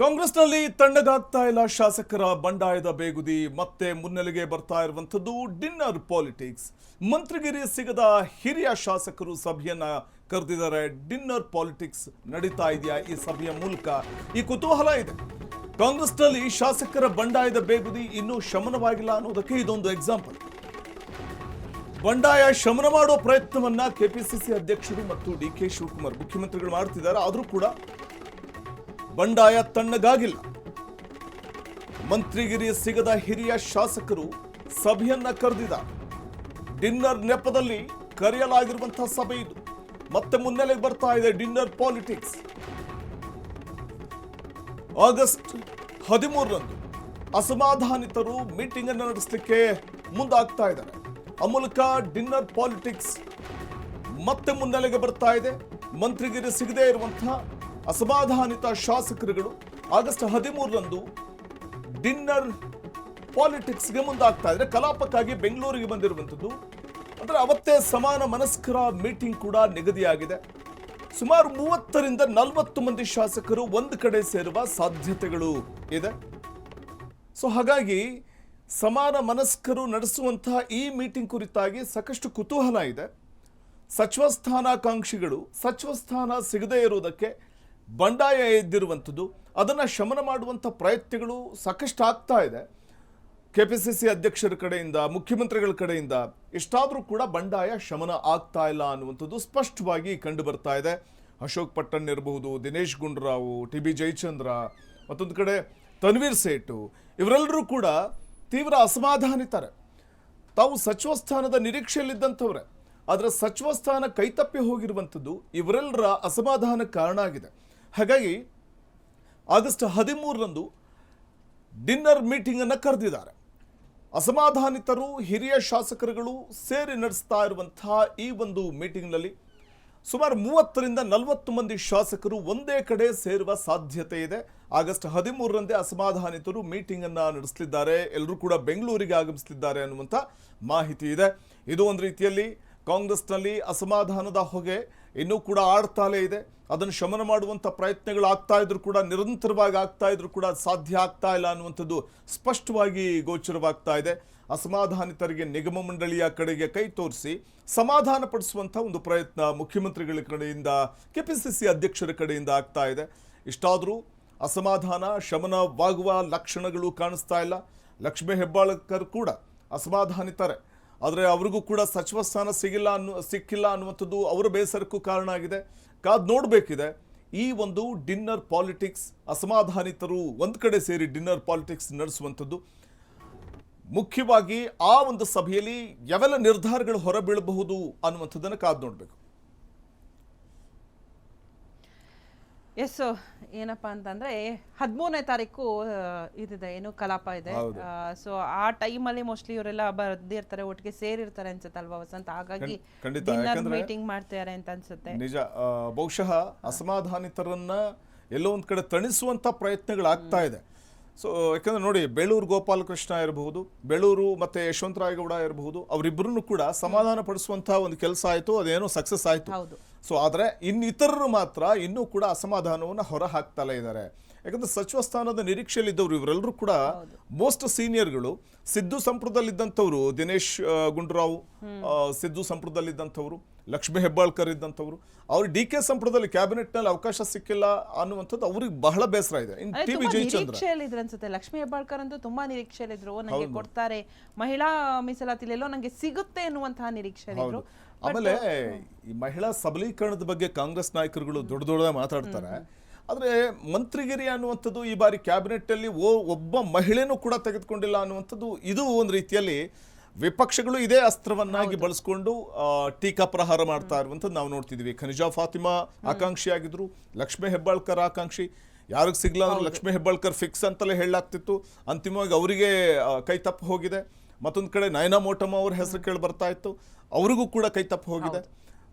ಕಾಂಗ್ರೆಸ್ನಲ್ಲಿ ತಣ್ಣಗಾಗ್ತಾ ಇಲ್ಲ ಶಾಸಕರ ಬಂಡಾಯದ ಬೇಗುದಿ ಮತ್ತೆ ಮುನ್ನೆಲೆಗೆ ಬರ್ತಾ ಇರುವಂತದ್ದು ಡಿನ್ನರ್ ಪಾಲಿಟಿಕ್ಸ್. ಮಂತ್ರಿಗಿರಿ ಸಿಗದ ಹಿರಿಯ ಶಾಸಕರು ಸಭೆಯನ್ನ ಕರೆದಿದ್ದಾರೆ. ಡಿನ್ನರ್ ಪಾಲಿಟಿಕ್ಸ್ ನಡೀತಾ ಇದೆಯಾ ಈ ಸಭೆಯ ಮೂಲಕ? ಈ ಕುತೂಹಲ ಇದೆ. ಕಾಂಗ್ರೆಸ್ನಲ್ಲಿ ಶಾಸಕರ ಬಂಡಾಯದ ಬೇಗುದಿ ಇನ್ನೂ ಶಮನವಾಗಿಲ್ಲ ಅನ್ನೋದಕ್ಕೆ ಇದೊಂದು ಎಕ್ಸಾಂಪಲ್. ಬಂಡಾಯ ಶಮನ ಮಾಡೋ ಪ್ರಯತ್ನವನ್ನ ಕೆಪಿಸಿಸಿ ಅಧ್ಯಕ್ಷರು ಮತ್ತು ಡಿಕೆ ಶಿವಕುಮಾರ್ ಮುಖ್ಯಮಂತ್ರಿಗಳು ಮಾಡ್ತಿದ್ದಾರೆ. ಆದರೂ ಕೂಡ ಬಂಡಾಯ ತಣ್ಣಗಾಗಿಲ್ಲ. ಮಂತ್ರಿಗಿರಿ ಸಿಗದ ಹಿರಿಯ ಶಾಸಕರು ಸಭೆಯನ್ನ ಕರೆದಿದ್ದಾರೆ. ಡಿನ್ನರ್ ನೆಪದಲ್ಲಿ ಕರೆಯಲಾಗಿರುವಂತಹ ಸಭೆ ಇದು. ಮತ್ತೆ ಮುನ್ನೆಲೆಗೆ ಬರ್ತಾ ಇದೆ ಡಿನ್ನರ್ ಪಾಲಿಟಿಕ್ಸ್. ಆಗಸ್ಟ್ 13ರಂದು ಅಸಮಾಧಾನಿತರು ಮೀಟಿಂಗ್ ಅನ್ನು ನಡೆಸಲಿಕ್ಕೆ ಮುಂದಾಗ್ತಾ ಇದ್ದಾರೆ. ಆ ಮೂಲಕ ಡಿನ್ನರ್ ಪಾಲಿಟಿಕ್ಸ್ ಮತ್ತೆ ಮುನ್ನೆಲೆಗೆ ಬರ್ತಾ ಇದೆ. ಮಂತ್ರಿಗಿರಿ ಸಿಗದೇ ಇರುವಂತಹ ಅಸಮಾಧಾನಿತ ಶಾಸಕರುಗಳು ಆಗಸ್ಟ್ 13ರಂದು ಡಿನ್ನರ್ ಪಾಲಿಟಿಕ್ಸ್ಗೆ ಮುಂದಾಗ್ತಾ ಇದ್ದಾರೆ. ಕಲಾಪಕ್ಕಾಗಿ ಬೆಂಗಳೂರಿಗೆ ಬಂದಿರುವಂಥದ್ದು. ಅಂದರೆ ಅವತ್ತೇ ಸಮಾನ ಮನಸ್ಕರ ಮೀಟಿಂಗ್ ಕೂಡ ನಿಗದಿಯಾಗಿದೆ. ಸುಮಾರು 30ರಿಂದ 40 ಮಂದಿ ಶಾಸಕರು ಒಂದು ಕಡೆ ಸೇರುವ ಸಾಧ್ಯತೆಗಳು ಇದೆ. ಸೊ ಹಾಗಾಗಿ ಸಮಾನ ಮನಸ್ಕರು ನಡೆಸುವಂತಹ ಈ ಮೀಟಿಂಗ್ ಕುರಿತಾಗಿ ಸಾಕಷ್ಟು ಕುತೂಹಲ ಇದೆ. ಸಚಿವ ಸ್ಥಾನಾಕಾಂಕ್ಷಿಗಳು ಸಚಿವ ಸ್ಥಾನ ಸಿಗದೇ ಇರುವುದಕ್ಕೆ ಬಂಡಾಯ ಎದ್ದಿರುವಂಥದ್ದು, ಅದನ್ನು ಶಮನ ಮಾಡುವಂಥ ಪ್ರಯತ್ನಗಳು ಸಾಕಷ್ಟು ಆಗ್ತಾ ಇದೆ. ಕೆಪಿಸಿಸಿ ಅಧ್ಯಕ್ಷರ ಕಡೆಯಿಂದ, ಮುಖ್ಯಮಂತ್ರಿಗಳ ಕಡೆಯಿಂದ ಎಷ್ಟಾದರೂ ಕೂಡ ಬಂಡಾಯ ಶಮನ ಆಗ್ತಾ ಇಲ್ಲ ಅನ್ನುವಂಥದ್ದು ಸ್ಪಷ್ಟವಾಗಿ ಕಂಡು ಬರ್ತಾ ಇದೆ. ಅಶೋಕ್ ಪಟ್ಟಣ್ ಇರಬಹುದು, ದಿನೇಶ್ ಗುಂಡೂರಾವ್, ಟಿ.ಬಿ. ಜಯಚಂದ್ರ, ಮತ್ತೊಂದು ಕಡೆ ತನ್ವೀರ್ ಸೇಠು, ಇವರೆಲ್ಲರೂ ಕೂಡ ತೀವ್ರ ಅಸಮಾಧಾನಿತಾರೆ. ತಾವು ಸಚಿವ ಸ್ಥಾನದ ನಿರೀಕ್ಷೆಯಲ್ಲಿದ್ದಂಥವ್ರೆ, ಆದರೆ ಸಚಿವ ಸ್ಥಾನ ಕೈತಪ್ಪಿ ಹೋಗಿರುವಂಥದ್ದು ಇವರೆಲ್ಲರ ಅಸಮಾಧಾನಕ್ಕೆ ಕಾರಣ ಆಗಿದೆ. ಹಾಗಾಗಿ ಆಗಸ್ಟ್ 13ರಂದು ಡಿನ್ನರ್ ಮೀಟಿಂಗ್ ಅನ್ನು ಕರೆದಿದ್ದಾರೆ. ಅಸಮಾಧಾನಿತರು ಹಿರಿಯ ಶಾಸಕರುಗಳು ಸೇರಿ ನಡೆಸ್ತಾ ಇರುವಂತಹ ಈ ಒಂದು ಮೀಟಿಂಗ್ನಲ್ಲಿ ಸುಮಾರು 30ರಿಂದ 40 ಮಂದಿ ಶಾಸಕರು ಒಂದೇ ಕಡೆ ಸೇರುವ ಸಾಧ್ಯತೆ ಇದೆ. ಆಗಸ್ಟ್ 13ರಂದೇ ಅಸಮಾಧಾನಿತರು ಮೀಟಿಂಗ್ ಅನ್ನ ನಡೆಸಲಿದ್ದಾರೆ. ಎಲ್ಲರೂ ಕೂಡ ಬೆಂಗಳೂರಿಗೆ ಆಗಮಿಸಲಿದ್ದಾರೆ ಅನ್ನುವಂಥ ಮಾಹಿತಿ ಇದೆ. ಇದು ಒಂದು ರೀತಿಯಲ್ಲಿ ಕಾಂಗ್ರೆಸ್ನಲ್ಲಿ ಅಸಮಾಧಾನದ ಹೊಗೆ ಇನ್ನೂ ಕೂಡ ಆಡ್ತಾಲೇ ಇದೆ. ಅದನ್ನು ಶಮನ ಮಾಡುವಂಥ ಪ್ರಯತ್ನಗಳು ಆಗ್ತಾ ಇದ್ರು ಕೂಡ, ನಿರಂತರವಾಗಿ ಆಗ್ತಾ ಇದ್ರು ಕೂಡ ಸಾಧ್ಯ ಆಗ್ತಾ ಇಲ್ಲ ಅನ್ನುವಂಥದ್ದು ಸ್ಪಷ್ಟವಾಗಿ ಗೋಚರವಾಗ್ತಾ ಇದೆ. ಅಸಮಾಧಾನಿತರಿಗೆ ನಿಗಮ ಮಂಡಳಿಯ ಕಡೆಗೆ ಕೈ ತೋರಿಸಿ ಸಮಾಧಾನ ಪಡಿಸುವಂಥ ಒಂದು ಪ್ರಯತ್ನ ಮುಖ್ಯಮಂತ್ರಿಗಳ ಕಡೆಯಿಂದ, ಕೆಪಿಸಿಸಿ ಅಧ್ಯಕ್ಷರ ಕಡೆಯಿಂದ ಆಗ್ತಾ ಇದೆ. ಇಷ್ಟಾದರೂ ಅಸಮಾಧಾನ ಶಮನವಾಗುವ ಲಕ್ಷಣಗಳು ಕಾಣಿಸ್ತಾ ಇಲ್ಲ. ಲಕ್ಷ್ಮೀ ಹೆಬ್ಬಾಳ್ಕರ್ ಕೂಡ ಅಸಮಾಧಾನಿತಾರೆ. ಆದರೆ ಅವ್ರಿಗೂ ಕೂಡ ಸಚಿವ ಸ್ಥಾನ ಸಿಕ್ಕಿಲ್ಲ ಅನ್ನುವಂಥದ್ದು ಅವರ ಬೇಸರಕ್ಕೂ ಕಾರಣ ಆಗಿದೆ. ಕಾದು ನೋಡಬೇಕಿದೆ ಈ ಒಂದು ಡಿನ್ನರ್ ಪಾಲಿಟಿಕ್ಸ್. ಅಸಮಾಧಾನಿತರು ಒಂದು ಕಡೆ ಸೇರಿ ಡಿನ್ನರ್ ಪಾಲಿಟಿಕ್ಸ್ ನಡೆಸುವಂಥದ್ದು, ಮುಖ್ಯವಾಗಿ ಆ ಒಂದು ಸಭೆಯಲ್ಲಿ ಯಾವೆಲ್ಲ ನಿರ್ಧಾರಗಳು ಹೊರಬೀಳಬಹುದು ಅನ್ನುವಂಥದ್ದನ್ನು ಕಾದು ನೋಡಬೇಕು. ಎಸ್, ಏನಪ್ಪಾ ಅಂತಂದ್ರೆ 13ನೇ ತಾರೀಕು ಇದಿದೆ, ಏನು ಕಲಾಪ ಇದೆ. ಸೊ ಆ ಟೈಮಲ್ಲಿ ಮೋಸ್ಟ್ಲಿ ಇವರೆಲ್ಲ ಬರ್ದಿರ್ತಾರೆ, ಒಟ್ಟಿಗೆ ಸೇರಿರ್ತಾರೆ ಅನ್ಸುತ್ತಲ್ವಾ ವಸಂತ. ಹಾಗಾಗಿ ಮೀಟಿಂಗ್ ಮಾಡ್ತಾರೆ ಅಂತ ಅನ್ಸುತ್ತೆ. ನಿಜ, ಬಹುಶಃ ಅಸಮಾಧಾನಿತರನ್ನ ಎಲ್ಲೋ ಒಂದ್ ಕಡೆ ತಣಿಸುವಂತ ಪ್ರಯತ್ನಗಳಾಗ್ತಾ ಇದೆ. ಸೊ ಯಾಕಂದ್ರೆ ನೋಡಿ, ಬೇಳೂರು ಗೋಪಾಲಕೃಷ್ಣ ಇರಬಹುದು, ಬೇಳೂರು ಮತ್ತೆ ಯಶವಂತರಾಯಗೌಡ ಇರಬಹುದು, ಅವರಿಬ್ಬರನ್ನು ಕೂಡ ಸಮಾಧಾನ ಪಡಿಸುವಂತಹ ಒಂದು ಕೆಲಸ ಆಯಿತು, ಅದೇನೋ ಸಕ್ಸಸ್ ಆಯಿತು. ಸೊ ಆದರೆ ಇನ್ನಿತರರು ಮಾತ್ರ ಇನ್ನೂ ಕೂಡ ಅಸಮಾಧಾನವನ್ನು ಹೊರ ಹಾಕ್ತಲೇ ಇದ್ದಾರೆ. ಯಾಕಂದ್ರೆ ಸಚಿವ ಸ್ಥಾನದ ನಿರೀಕ್ಷೆಯಲ್ಲಿದ್ದವರು ಇವರೆಲ್ಲರೂ ಕೂಡ ಮೋಸ್ಟ್ ಸೀನಿಯರ್ಗಳು. ಸಿದ್ದು ಸಂಪುಟದಲ್ಲಿದ್ದಂಥವ್ರು ದಿನೇಶ್ ಗುಂಡೂರಾವ್, ಸಿದ್ದು ಸಂಪುಟದಲ್ಲಿದ್ದಂಥವ್ರು, ಲಕ್ಷ್ಮೀ ಹೆಬ್ಬಾಳ್ಕರ್ ಇದ್ದಂಥವ್ರು. ಅವ್ರು ಡಿ.ಕೆ ಸಂಪುಟದಲ್ಲಿ ಕ್ಯಾಬಿನೆಟ್ನಲ್ಲಿ ಅವಕಾಶ ಸಿಕ್ಕಿಲ್ಲ ಅನ್ನುವಂಥದ್ದು ಅವ್ರಿಗೆ ಬಹಳ ಬೇಸರ ಇದೆ. ಟಿ.ಬಿ. ಜಯಚಂದ್ರ ಅನ್ಸುತ್ತೆ, ಲಕ್ಷ್ಮೀ ಹೆಬ್ಬಾಳ್ಕರ್ ಅಂತೂ ತುಂಬಾ ನಿರೀಕ್ಷೆಯಲ್ಲಿದ್ರು, ನನಗೆ ಕೊಡ್ತಾರೆ, ಮಹಿಳಾ ಮೀಸಲಾತಿಲೆಲ್ಲೋ ನನಗೆ ಸಿಗುತ್ತೆ ಎನ್ನುವಂತಹ ನಿರೀಕ್ಷೆಯಲ್ಲಿದ್ರು. ಆಮೇಲೆ ಈ ಮಹಿಳಾ ಸಬಲೀಕರಣದ ಬಗ್ಗೆ ಕಾಂಗ್ರೆಸ್ ನಾಯಕರುಗಳು ದೊಡ್ಡ ಮಾತಾಡ್ತಾರೆ. ಆದರೆ ಮಂತ್ರಿಗಿರಿ ಅನ್ನುವಂಥದ್ದು ಈ ಬಾರಿ ಕ್ಯಾಬಿನೆಟ್ ಅಲ್ಲಿ ಒಬ್ಬ ಮಹಿಳೆನೂ ಕೂಡ ತೆಗೆದುಕೊಂಡಿಲ್ಲ ಅನ್ನುವಂಥದ್ದು, ಇದು ಒಂದು ರೀತಿಯಲ್ಲಿ ವಿಪಕ್ಷಗಳು ಇದೇ ಅಸ್ತ್ರವನ್ನಾಗಿ ಬಳಸ್ಕೊಂಡು ಟೀಕಾ ಪ್ರಹಾರ ಮಾಡ್ತಾ ಇರುವಂಥದ್ದು ನಾವು ನೋಡ್ತಿದ್ವಿ. ಖನಿಜಾ ಫಾತಿಮಾ ಆಕಾಂಕ್ಷಿಯಾಗಿದ್ರು, ಲಕ್ಷ್ಮೀ ಹೆಬ್ಬಾಳ್ಕರ್ ಆಕಾಂಕ್ಷಿ. ಯಾರಿಗೆ ಸಿಗ್ಲ ಅಂದ್ರೆ ಲಕ್ಷ್ಮೀ ಹೆಬ್ಬಾಳ್ಕರ್ ಫಿಕ್ಸ್ ಅಂತಲೇ ಹೇಳಲಾಗ್ತಿತ್ತು. ಅಂತಿಮವಾಗಿ ಅವರಿಗೆ ಕೈ ತಪ್ಪು ಹೋಗಿದೆ. ಮತ್ತೊಂದು ಕಡೆ ನಯನಾ ಮೋಟಮ್ಮ ಅವ್ರ ಹೆಸರು ಕೇಳಿ ಬರ್ತಾ ಇತ್ತು, ಅವರಿಗೂ ಕೂಡ ಕೈ ತಪ್ಪು ಹೋಗಿದೆ.